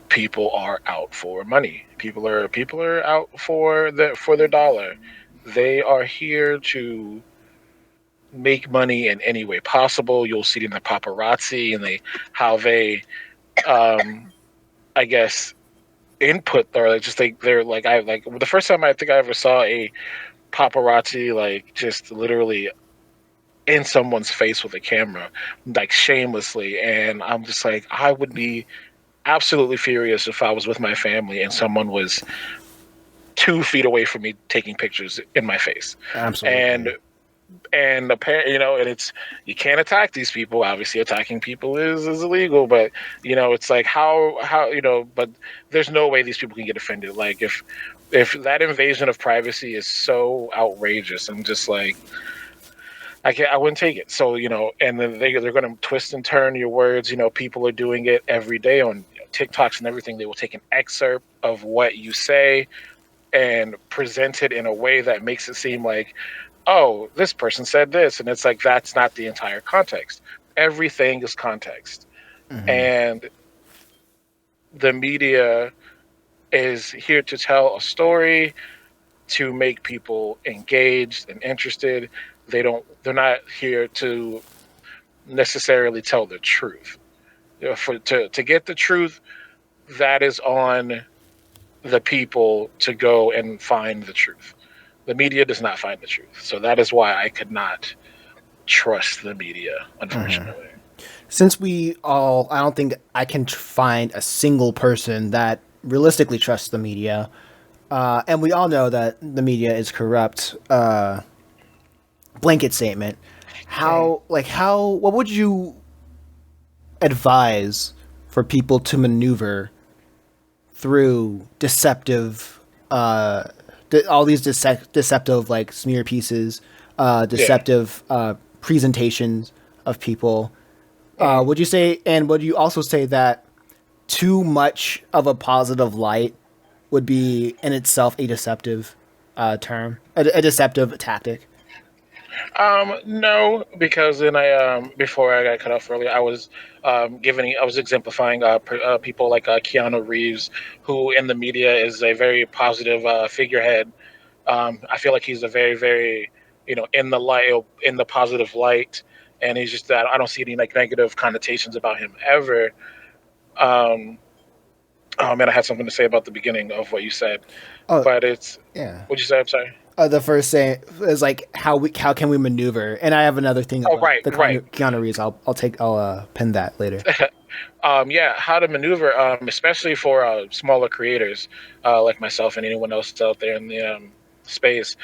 people are out for money. People are out for their dollar. They are here to make money in any way possible. You'll see it in the paparazzi and how they, um, I guess, input, or like just they're like, I like the first time I think I ever saw a paparazzi, like, just literally in someone's face with a camera, like shamelessly, and I'm just like, I would be absolutely furious if I was with my family and someone was 2 feet away from me taking pictures in my face. And Absolutely. apparently, and it's, you can't attack these people. Obviously, attacking people is illegal, but it's like, how but there's no way these people can get offended. Like, if that invasion of privacy is so outrageous, I'm just like, I wouldn't take it. So, and then they're going to twist and turn your words. People are doing it every day on TikToks and everything. They will take an excerpt of what you say and present it in a way that makes it seem like, oh, this person said this, and it's like, that's not the entire context. Everything is context, Hmm. and the media is here to tell a story, to make people engaged and interested. They're not here to necessarily tell the truth. To get the truth, that is on the people to go and find the truth. The media does not find the truth. So that is why I could not trust the media, Hmm. unfortunately. Since I don't think I can find a single person that realistically trusts the media, and we all know that the media is corrupt. Blanket statement. Mhm. What would you advise for people to maneuver through deceptive, all these deceptive like smear pieces, Yeah. deceptive presentations of people? Mhm. Would you say, and would you also say that too much of a positive light would be in itself a deceptive term, a deceptive tactic? No, because then before I got cut off earlier, I was exemplifying people like Keanu Reeves, who in the media is a very positive figurehead. I feel like he's a very, very, in the light, in the positive light, and he's just that I don't see any like negative connotations about him ever. Um, oh man, I had something to say about the beginning of what you said, Oh, but it's yeah. what you say. I'm sorry. The first thing is like how can we maneuver, and I have another thing Oh, about right, the right. Keanu Reeves. I'll pin that later. Yeah, how to maneuver, especially for smaller creators like myself and anyone else out there in the space.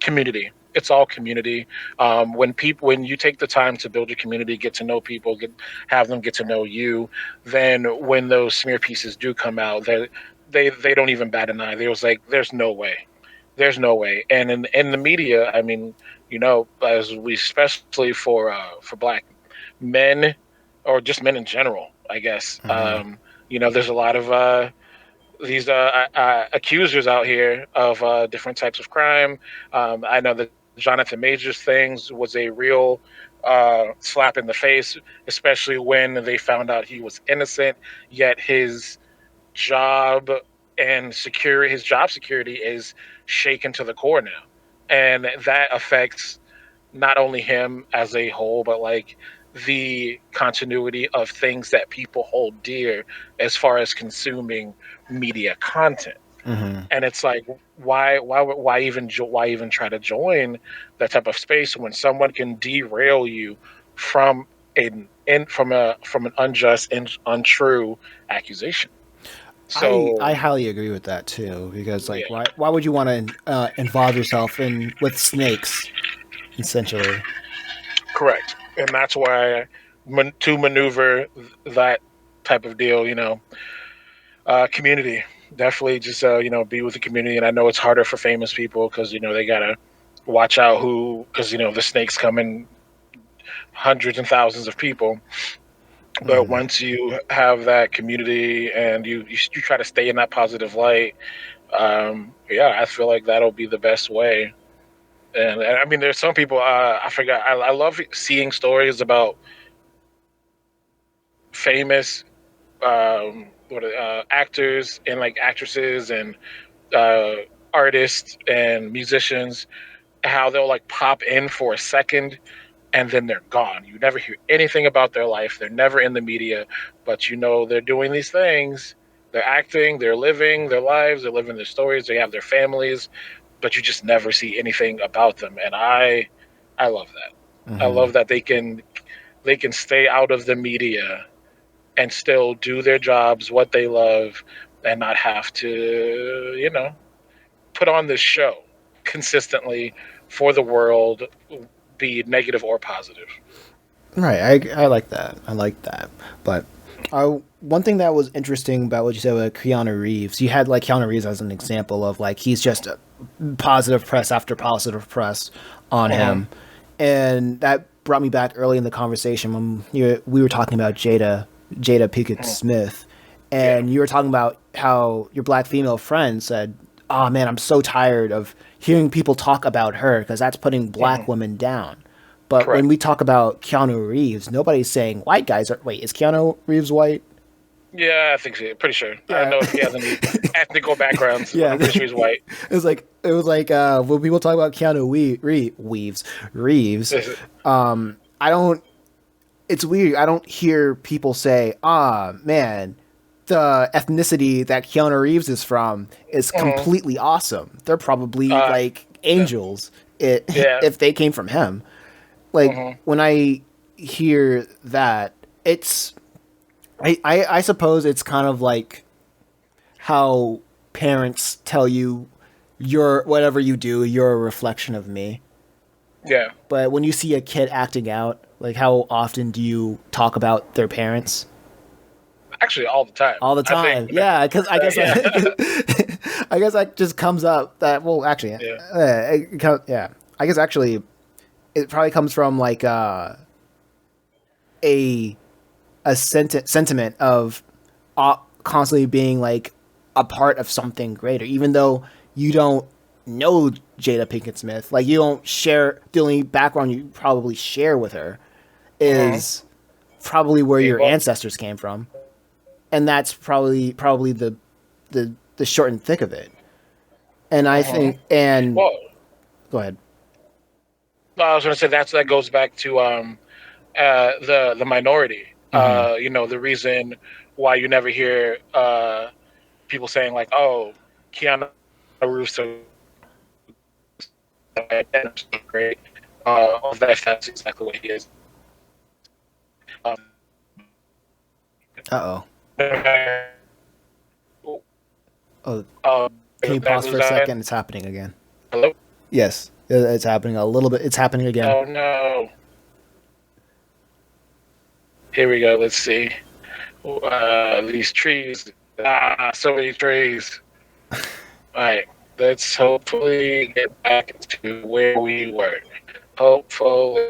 Community. It's all community. When you take the time to build your community, get to know people, have them get to know you, then when those smear pieces do come out, they don't even bat an eye. There's no way. There's no way. And in the media, I mean, as we especially for black men or just men in general, I guess. Hmm. There's a lot of these accusers out here of different types of crime. I know that Jonathan Majors things was a real slap in the face, especially when they found out he was innocent. Yet job his job security is shaken to the core now, and that affects not only him as a whole, but like the continuity of things that people hold dear as far as consuming media content. Hmm. And it's like, why even try to join that type of space when someone can derail you from from an unjust and untrue accusation? I So highly agree with that too, because like yeah, why would you want to involve yourself in with snakes essentially? correct. And that's why to maneuver that type of deal, community. Definitely just be with the community. And I know it's harder for famous people because they gotta watch out because the snakes come in hundreds and thousands of people. But Hmm. once you have that community and you try to stay in that positive light, yeah, I feel like that'll be the best way. And I mean, there's some people I forgot. I love seeing stories about famous actors and like actresses and uh, artists and musicians, how they'll like pop in for a second and then they're gone. You never hear anything about their life. They're never in the media, but they're doing these things. They're acting, they're living their lives, they're living their stories, they have their families, but you just never see anything about them. And I love that. I Hmm. love that they can stay out of the media and still do their jobs, what they love, and not have to, put on this show consistently for the world, be it negative or positive. Right, I like that. I like that. But one thing that was interesting about what you said with Keanu Reeves, you had like Keanu Reeves as an example of like he's just positive press after positive press on Uh-huh. him, and that brought me back early in the conversation when we were talking about Jada Pinkett Uh-huh. Smith, Yeah. and you were talking about how your black female friend said, "Oh man, I'm so tired of hearing people talk about her because that's putting Uh-huh. black women down." But when Correct. we talk about Keanu Reeves, nobody's saying white guys are. Wait, is Keanu Reeves white? Yeah, I think so. Pretty sure. I don't Yeah, know if he has any ethnical backgrounds, but yeah. I'm pretty sure he's white. It was like when people talk about Keanu Reeves. I don't. It's weird. I don't hear people say, "Ah, man, the ethnicity that Keanu Reeves is from is Uh-huh. completely awesome. They're probably Uh, like yeah. angels Yeah. if they came from him." Like Uh-huh. when I hear that, it's I suppose it's kind of like how parents tell you you're whatever you do, you're a reflection of me. Yeah. But when you see a kid acting out, like how often do you talk about their parents? Actually, all the time. All the I think. time. Yeah, because I guess Yeah. I guess that just comes up that well actually Yeah. yeah. I guess actually it probably comes from like a sentiment of constantly being like a part of something greater, even though you don't know Jada Pinkett Smith. Like you don't share the only background you probably share with her Uh-huh. is probably where Being your black. ancestors came from, and that's probably the short and thick of it. And I Uh-huh. think and Well, go ahead. no, I was going to say that goes back to the minority. Hmm. The reason why you never hear people saying like, "Oh, Keanu Reeves so great," of that's exactly what he is. Uh-oh. Oh, can you Did I pause for lose a that? second? It's happening again. Hello? Yes, it's happening a little bit. It's happening again. Oh no. Here we go. Let's see. These trees. So many trees. All right. Let's hopefully get back to where we were. Hopefully.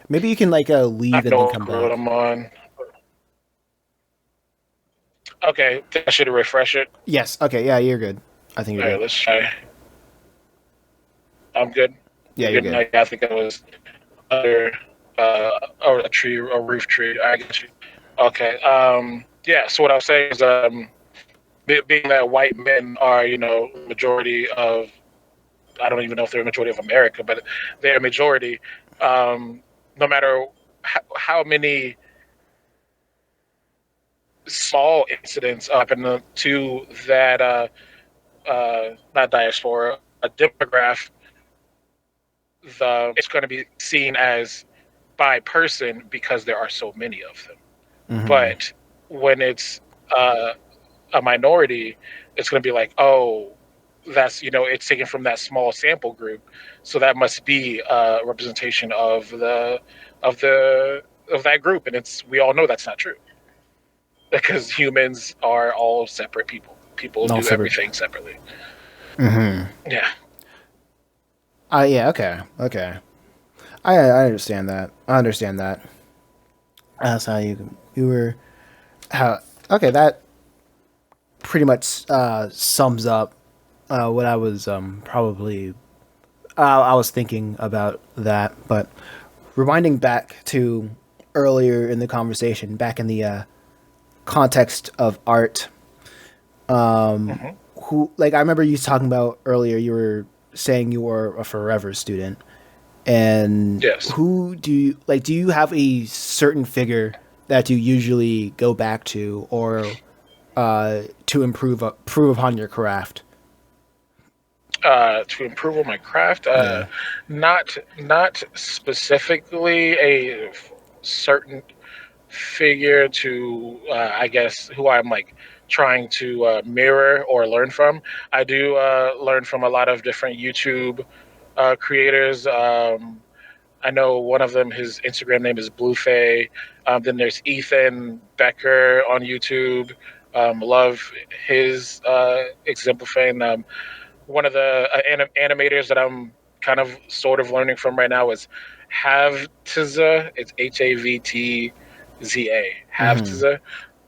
Maybe you can like I leave and then know come what road back. I'm on. Okay. I should refresh it. Yes. Okay. Yeah, you're good. I think you're All right. good. Let's try. I'm good. Yeah, You're you're good. good. I think I was under or a tree, a roof tree. I get you. Okay. Yeah. So what I was saying is, being that white men are, majority of, I don't even know if they're a majority of America, but they're a majority. No matter how many small incidents happen to that, not diaspora, a demographic, it's going to be seen as by person because there are so many of them. Hmm. But when it's uh, a minority, it's going to be like, oh, that's it's taken from that small sample group, so that must be a representation of the of that group, and we all know that's not true because humans are all separate people. People No do separate. everything separately. Hmm. Yeah. Yeah. Okay. Okay. I understand that. I understand that. That's how you were. How? Okay. That pretty much sums up what I was probably I was thinking about that. But rewinding back to earlier in the conversation, back in the context of art, Hmm. who like I remember you talking about earlier. You were saying you were a forever student, and Yes. who do you like? Do you have a certain figure that you usually go back to, or to improve upon your craft? To improve on my craft, Yeah. not specifically a certain figure to I guess who I'm like trying to mirror or learn from. I do learn from a lot of different YouTube creators. I know one of them, his Instagram name is Bluefay. Then there's Ethan Becker on YouTube. Love his exemplifying. One of the animators that I'm kind of sort of learning from right now is Havtza. It's Havtza. Hmm.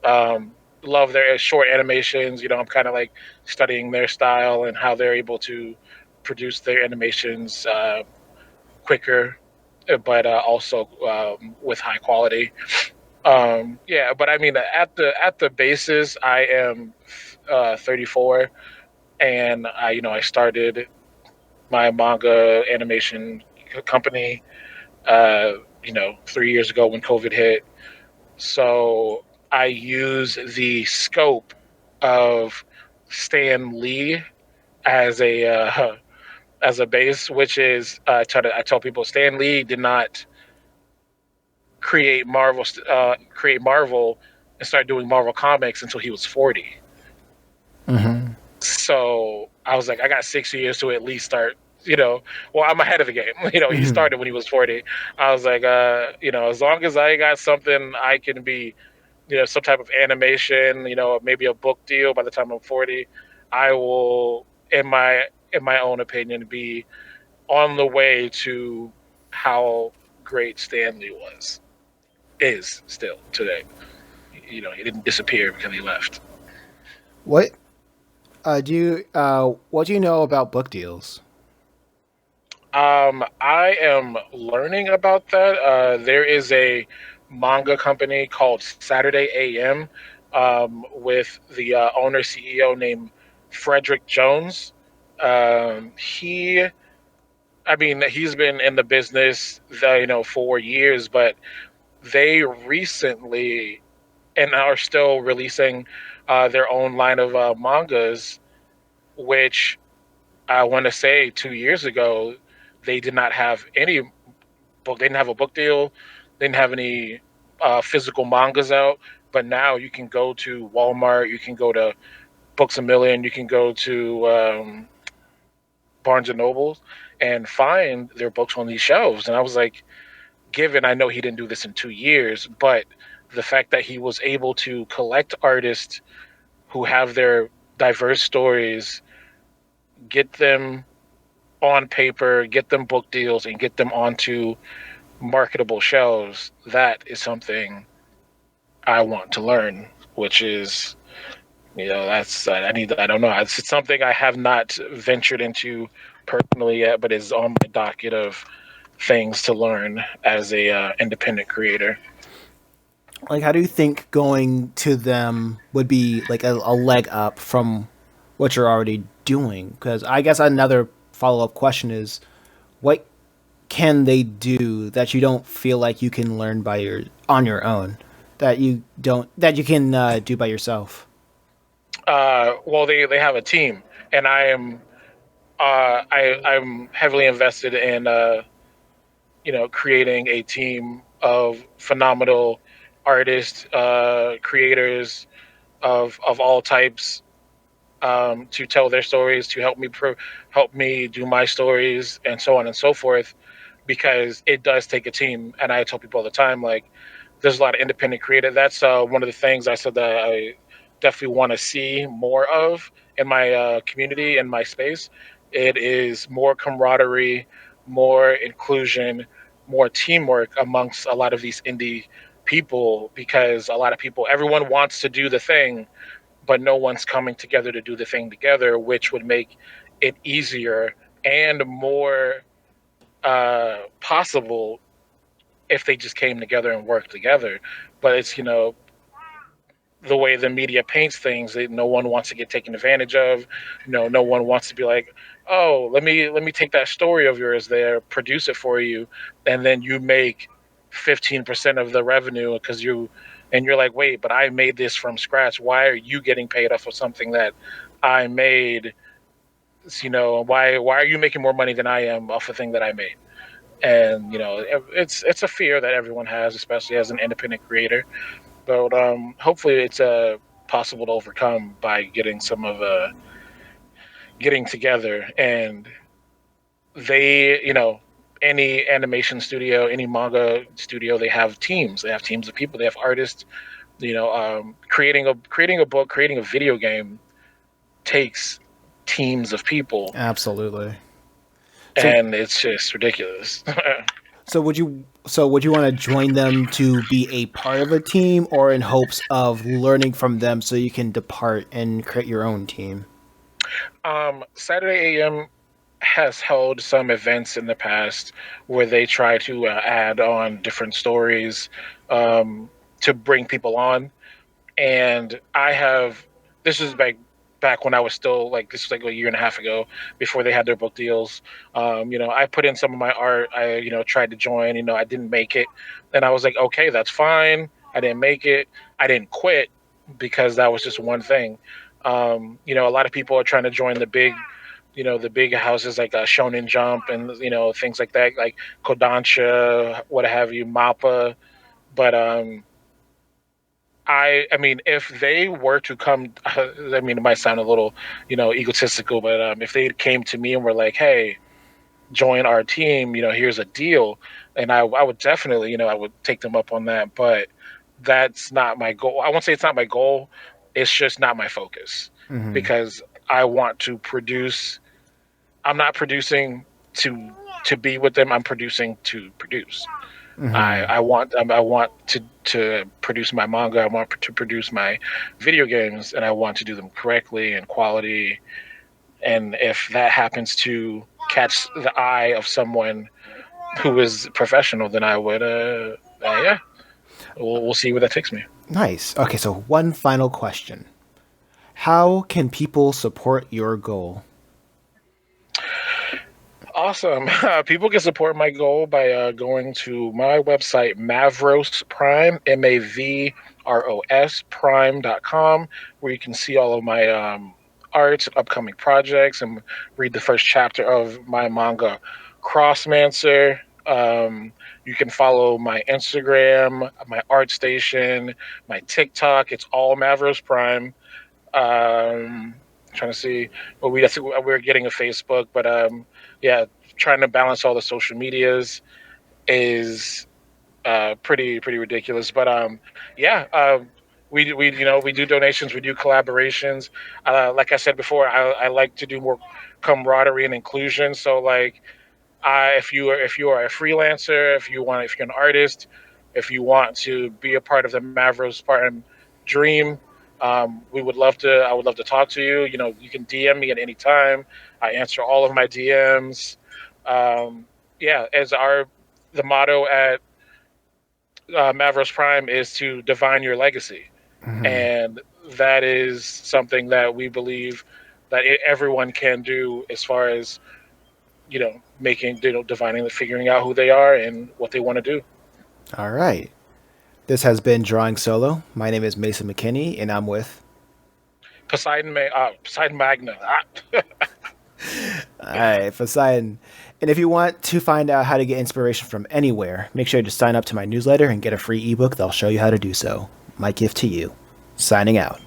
Havtza. Love their short animations. I'm kind of like studying their style and how they're able to produce their animations quicker, but also with high quality. Yeah, but I mean, at the basis, I am 34, and I started my manga animation company, 3 years ago when COVID hit. So I use the scope of Stan Lee as a as a base, which is I tell people Stan Lee did not create Marvel and start doing Marvel comics until he was 40. Hmm. So I was like, I got 6 years to at least start. Well, I'm ahead of the game. He Hmm. started when he was 40. I was like, as long as I got something, I can be, some type of animation, maybe a book deal by the time I'm 40. I will, in my own opinion, be on the way to how great Stanley is still today. He didn't disappear because he left. What what do you know about book deals? I am learning about that. There is a manga company called Saturday AM, with the owner CEO named Frederick Jones. He I mean, he's been in the business, for years, but they recently and are still releasing their own line of mangas, which I want to say 2 years ago they did not have any book. They didn't have a book deal. They didn't have any physical mangas out. But now you can go to Walmart. You can go to Books a Million. You can go to Barnes and Nobles and find their books on these shelves. And I was like, given I know he didn't do this in 2 years, but the fact that he was able to collect artists who have their diverse stories, get them on paper, get them book deals, and get them onto marketable shelves, that is something I want to learn, which is, that's, I don't know. It's something I have not ventured into personally yet, but is on my docket of things to learn as a independent creator. Like, how do you think going to them would be like a leg up from what you're already doing? Because I guess another follow up question is, what can they do that you don't feel like you can learn by on your own, that you can do by yourself? Well, they have a team, and I'm heavily invested in creating a team of phenomenal artists, creators of all types, to tell their stories, to help me do my stories, and so on and so forth. Because it does take a team, and I tell people all the time, like, there's a lot of independent creative. That's one of the things I said that I definitely want to see more of in my community, in my space. It is more camaraderie, more inclusion, more teamwork amongst a lot of these indie people, because a lot of people, everyone wants to do the thing, but no one's coming together to do the thing together, which would make it easier and more possible if they just came together and worked together. But it's, the way the media paints things, no one wants to get taken advantage of. No one wants to be like, oh, let me take that story of yours there, produce it for you, and then you make 15% of the revenue because you're like, wait, but I made this from scratch. Why are you getting paid off of something that I made? Why are you making more money than I am off a thing that I made? And it's a fear that everyone has, especially as an independent creator. But hopefully, it's possible to overcome by getting together. And they, any animation studio, any manga studio, they have teams. They have teams of people. They have artists. Creating a book, creating a video game takes teams of people, Absolutely. So and it's just ridiculous. would you want to join them to be a part of a team, or in hopes of learning from them so you can depart and create your own team? Saturday AM has held some events in the past where they try to add on different stories, to bring people on. And I have, this is back when I was still, like, this was like a year and a half ago, before they had their book deals. I put in some of my art. I tried to join. I didn't make it, and I was like, okay, that's fine. I didn't make it. I didn't quit because that was just one thing. A lot of people are trying to join the big houses like Shonen Jump and things like that, like Kodansha, what have you, Mappa. But I mean, if they were to come, I mean, it might sound a little, egotistical, but if they came to me and were like, "Hey, join our team," here's a deal, and I would definitely, I would take them up on that. But that's not my goal. I won't say it's not my goal. It's just not my focus, Hmm. because I want to produce. I'm not producing to be with them. I'm producing to produce. Hmm. I want to produce my manga. I want to produce my video games, and I want to do them correctly and quality. And if that happens to catch the eye of someone who is professional, then I would, yeah, we'll see where that takes me. Nice. Okay, so one final question. How can people support your goal? Awesome. People can support my goal by going to my website, Mavros Prime, MAVROS Prime.com, where you can see all of my art and upcoming projects and read the first chapter of my manga, Crossmancer. You can follow my Instagram, my art station, my TikTok. It's all Mavros Prime. Trying to see, well, I think we're getting a Facebook, but yeah, trying to balance all the social medias is pretty ridiculous. But yeah, we do donations, we do collaborations. Like I said before, I like to do more camaraderie and inclusion. So like, if you are a freelancer, if you're an artist, if you want to be a part of the Mavros Spartan dream, we would love to. I would love to talk to you. You can DM me at any time. I answer all of my DMs. Yeah, as our the motto at Mavros Prime is to divine your legacy, Hmm. and that is something that we believe that everyone can do as far as making, divining, figuring out who they are and what they want to do. All right. This has been Drawing Solo. My name is Mason McKinney, and I'm with. Poseidon Magna. All right, Poseidon. And if you want to find out how to get inspiration from anywhere, make sure to sign up to my newsletter and get a free ebook that'll show you how to do so. My gift to you. Signing out.